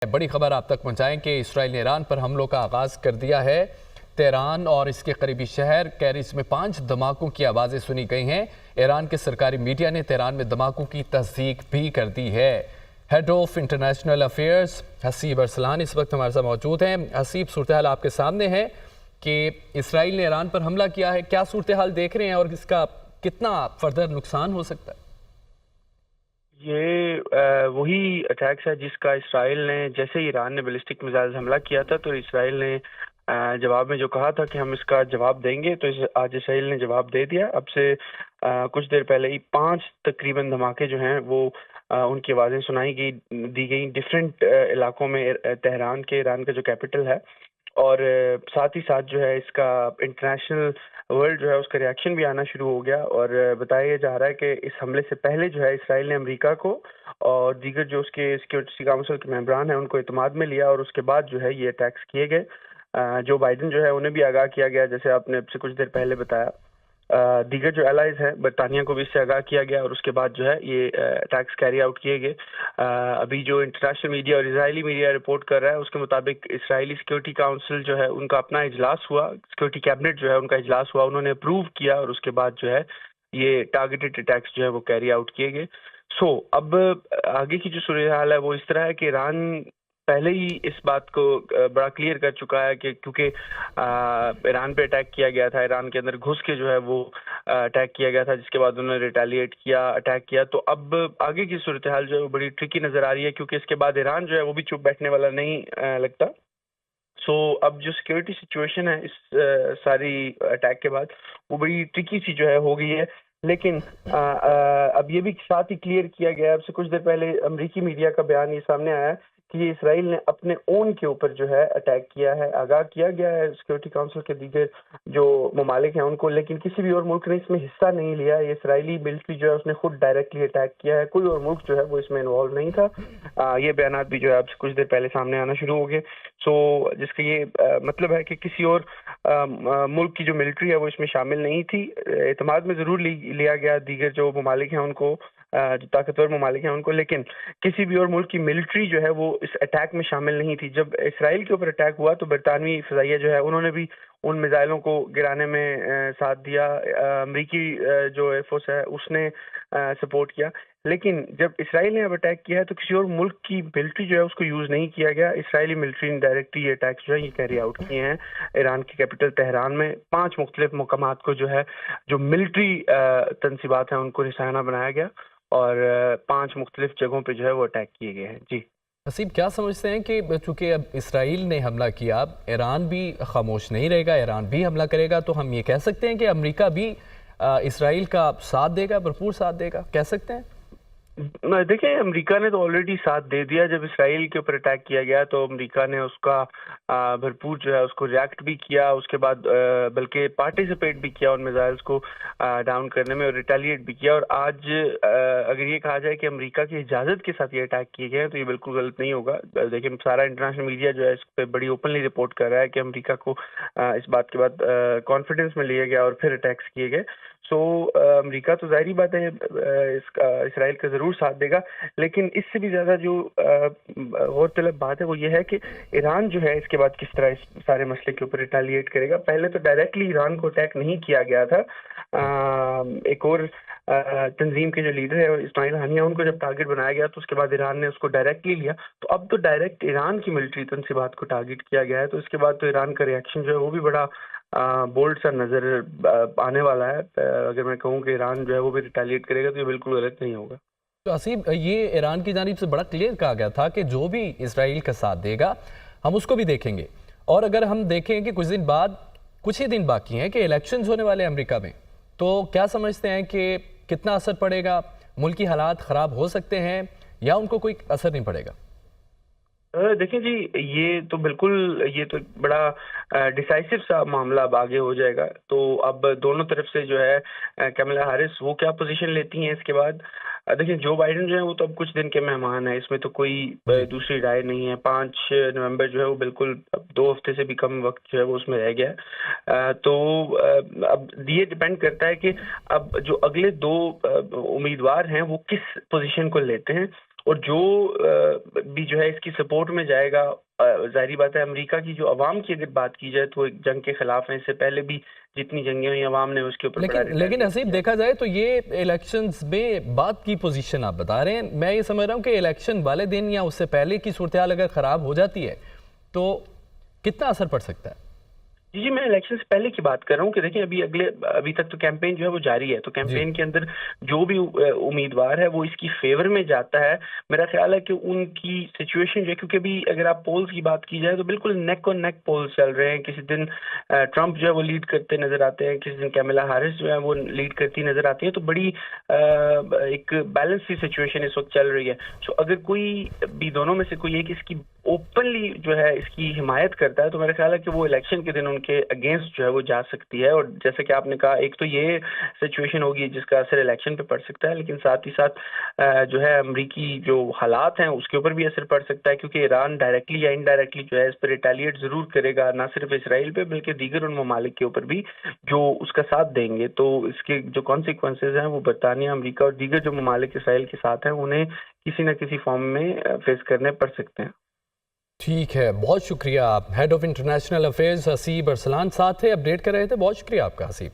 बड़ी खबर आप तक पहुंचाएं कि इसराइल ने ईरान पर हमलों का आगाज कर दिया है। तेहरान और इसके करीबी शहर कैरिस में 5 धमाकों की आवाज़ें सुनी गई हैं। ईरान के सरकारी मीडिया ने तेहरान में धमाकों की तस्दीक भी कर दी है। Head of international affairs Haseeb Arsalan इस वक्त हमारे साथ मौजूद हैं। हसीब, सूरत हाल आपके सामने है कि इसराइल ने ईरान पर हमला किया है, क्या सूरत हाल देख रहे हैं और इसका कितना फर्दर नुकसान हो सकता है? ये वही अटैक्स है जिसका इसराइल ने, जैसे ईरान ने बैलिस्टिक मिसाइल हमला किया था तो इसराइल ने जवाब में जो कहा था कि हम इसका जवाब देंगे, तो आज इसराइल ने जवाब दे दिया। अब से कुछ देर पहले ही 5 तकरीबन धमाके जो हैं वो उनकी आवाज़ें सुनाई दी गई डिफरेंट इलाकों में तेहरान के, ईरान का जो कैपिटल है। और साथ ही साथ जो है इसका इंटरनेशनल वर्ल्ड जो है उसका रिएक्शन भी आना शुरू हो गया। और बताया जा रहा है कि इस हमले से पहले जो है इसराइल ने अमेरिका को और दीगर जो उसके सिक्योरिटी काउंसिल के मेंबरान हैं उनको इत्मीनान में लिया और उसके बाद जो है ये अटैक्स किए गए। जो बाइडन जो है उन्हें भी आगाह किया गया, जैसे आपने अब से कुछ देर पहले बताया। दीगर जो एलाइज हैं बरतानिया को भी इससे आगाह किया गया और उसके बाद जो है ये अटैक्स कैरी आउट किए गए। अभी जो इंटरनेशनल मीडिया और इजरायली मीडिया रिपोर्ट कर रहा है उसके मुताबिक इसराइली सिक्योरिटी काउंसिल जो है उनका अपना इजलास हुआ, सिक्योरिटी कैबिनेट जो है उनका इजलास हुआ, उन्होंने अप्रूव किया और उसके बाद जो है ये टारगेटेड अटैक्स जो है वो कैरी आउट किए गए। अब आगे की जो सूरत हाल है वो इस तरह है कि ईरान पहले ही इस बात को बड़ा क्लियर कर चुका है कि क्योंकि ईरान पे अटैक किया गया था, ईरान के अंदर घुस के जो है वो अटैक किया गया था, जिसके बाद उन्होंने रिटेलिएट किया, अटैक किया। तो अब आगे की सूरत हाल जो है वो बड़ी ट्रिकी नजर आ रही है, क्योंकि इसके बाद ईरान जो है वो भी चुप बैठने वाला नहीं लगता। अब जो सिक्योरिटी सिचुएशन है इस सारी अटैक के बाद वो बड़ी ट्रिकी सी जो है हो गई है। लेकिन अब ये भी साथ ही क्लियर किया गया, अब से कुछ देर पहले अमेरिकी मीडिया का बयान ये सामने आया कि इसराइल ने अपने ओन के ऊपर जो है अटैक किया है। आगाह किया गया है सिक्योरिटी काउंसिल के दीगर जो ममालिक हैं उनको, लेकिन किसी भी और मुल्क ने इसमें हिस्सा नहीं लिया। ये इसराइली मिलिट्री जो है उसने खुद डायरेक्टली अटैक किया है, कोई और मुल्क जो है वो इसमें इन्वॉल्व नहीं था। ये बयान भी जो है अब से कुछ देर पहले सामने आना शुरू हो गए। जिसका ये मतलब है कि किसी और मुल्क की जो मिलिट्री है वो इसमें शामिल नहीं थी। एतमाद में जरूर लिया गया दीगर जो ममालिक हैं उनको, जो ताकतवर ममालिक हैं उनको, लेकिन किसी भी और मुल्क की मिलिट्री जो है वो इस अटैक में शामिल नहीं थी। जब इसराइल के ऊपर अटैक हुआ तो बरतानवी फ़िज़ाइया जो है उन्होंने भी उन मिसाइलों को गिराने में साथ दिया। अमरीकी जो एयरफोर्स है उसने सपोर्ट किया। लेकिन जब इसराइल ने अब अटैक किया है तो किसी और मुल्क की मिलिट्री जो है उसको यूज़ नहीं किया गया। इसराइली मिलिट्री ने डायरेक्टली ये अटैक्स जो है ये कैरी आउट किए हैं ईरान के कैपिटल तेहरान में। 5 मुख्तलिफ मकामात को जो है जो मिलिट्री तनसीबात हैं उनको निशाना बनाया गया और 5 मुख्तलिफ जगहों पे जो है वो अटैक किए गए हैं। जी हसीब, क्या समझते हैं कि चूंकि अब इसराइल ने हमला किया, ईरान भी खामोश नहीं रहेगा, ईरान भी हमला करेगा, तो हम ये कह सकते हैं कि अमेरिका भी इसराइल का साथ देगा, भरपूर साथ देगा, कह सकते हैं? देखिए, अमेरिका ने तो ऑलरेडी साथ दे दिया। जब इसराइल के ऊपर अटैक किया गया तो अमेरिका ने उसका भरपूर जो है उसको रिएक्ट भी किया, उसके बाद बल्कि पार्टिसिपेट भी किया उन मिसाइल्स को डाउन करने में और रिटेलिएट भी किया। और आज अगर ये कहा जाए कि अमेरिका की इजाज़त के साथ ये अटैक किए गए तो ये बिल्कुल गलत नहीं होगा। देखिए, सारा इंटरनेशनल मीडिया जो है इस पर बड़ी ओपनली रिपोर्ट कर रहा है कि अमेरिका को इस बात के बाद कॉन्फिडेंस में लिया गया और फिर अटैक्स किए गए। अमेरिका तो जाहिर बात है इसराइल का जरूर साथ देगा, लेकिन इससे भी ज्यादा जो गौरतलब बात है वो ये है कि ईरान जो है इसके बाद किस तरह इस सारे मसले के ऊपर रिटेलिएट करेगा। पहले तो डायरेक्टली ईरान को अटैक नहीं किया गया था। एक और तंजीम के जो लीडर है इस्माइल हानिया, उनको जब टारगेट बनाया गया तो उसके बाद ईरान ने उसको डायरेक्टली लिया। तो अब तो डायरेक्ट ईरान की मिलिट्री तनसीबात को टारगेट किया गया है, तो इसके बाद तो ईरान का रिएक्शन जो है वो भी बड़ा बोल्ड सा नजर आने वाला है। अगर मैं कहूँ कि ईरान जो है वो भी रिटेलिएट करेगा तो ये बिल्कुल गलत नहीं होगा। तो हसीब, ये ईरान की जानिब से बड़ा क्लियर कहा गया था कि जो भी इसराइल का साथ देगा हम उसको भी देखेंगे। और अगर हम देखें कि कुछ दिन बाद, कुछ ही दिन बाकी हैं कि इलेक्शंस होने वाले हैं अमेरिका में, तो क्या समझते हैं कि कितना असर पड़ेगा? मुल्की हालात ख़राब हो सकते हैं या उनको कोई असर नहीं पड़ेगा? देखिए जी, ये तो बिल्कुल, ये तो बड़ा डिसाइसिव सा मामला अब आगे हो जाएगा। तो अब दोनों तरफ से जो है कमला हैरिस वो क्या पोजीशन लेती हैं इसके बाद। देखिए, जो बाइडेन जो है वो तो अब कुछ दिन के मेहमान है, इसमें तो कोई दूसरी राय नहीं है। 5 नवंबर जो है वो बिल्कुल अब 2 हफ्ते से भी कम वक्त जो है वो उसमें रह गया है। अब ये डिपेंड करता है कि अब जो अगले 2 उम्मीदवार हैं वो किस पोजीशन को लेते हैं। और जो भी जो है इसकी सपोर्ट में जाएगा, जाहिर बात है अमेरिका की जो अवाम की अगर बात की जाए तो एक जंग के खिलाफ है। इससे पहले भी जितनी जंगें हुई अवाम ने उसके ऊपर बड़ा लेकिन हसीब देखा जाए तो ये इलेक्शंस में बात की पोजीशन आप बता रहे हैं, मैं ये समझ रहा हूँ कि इलेक्शन वाले दिन या उससे पहले की सूरत हाल अगर ख़राब हो जाती है तो कितना असर पड़ सकता है? जी मैं इलेक्शन से पहले की बात कर रहा हूँ कि देखिए अभी तक तो कैंपेन जो है वो जारी है, तो कैंपेन के अंदर जो भी उम्मीदवार है वो इसकी फेवर में जाता है। मेरा ख्याल है कि उनकी सिचुएशन जो है, क्योंकि अभी अगर आप पोल्स की बात की जाए तो बिल्कुल नेक और नेक पोल्स चल रहे हैं। किसी दिन ट्रंप जो है वो लीड करते नजर आते हैं, किसी दिन कैमला हैरिस जो है वो लीड करती नजर आती है। तो बड़ी एक बैलेंस सी सिचुएशन इस वक्त चल रही है। सो अगर कोई भी दोनों में से कोई एक इसकी ओपनली जो है इसकी हिमायत करता है तो मेरा ख्याल है कि वो इलेक्शन के दिन उनके अगेंस्ट जो है वो जा सकती है। और जैसे कि आपने कहा, एक तो ये सिचुएशन होगी जिसका असर इलेक्शन पे पड़ सकता है, लेकिन साथ ही साथ जो है अमरीकी जो हालात हैं उसके ऊपर भी असर पड़ सकता है, क्योंकि ईरान डायरेक्टली या इनडायरेक्टली जो है इस पर रिटेलिएट जरूर करेगा, ना सिर्फ इसराइल पे बल्कि दीगर उन ममालिक के ऊपर भी जो उसका साथ देंगे। तो इसके जो कॉन्सिक्वेंसेज हैं वो बरतानिया, अमरीका और दीगर जो ममालिक इसराइल के साथ हैं उन्हें किसी न किसी फॉर्म में फेस करने पड़ सकते हैं। ठीक है, बहुत शुक्रिया। आप head of international affairs Haseeb Arsalan साथ थे, अपडेट कर रहे थे। बहुत शुक्रिया आपका हसीब।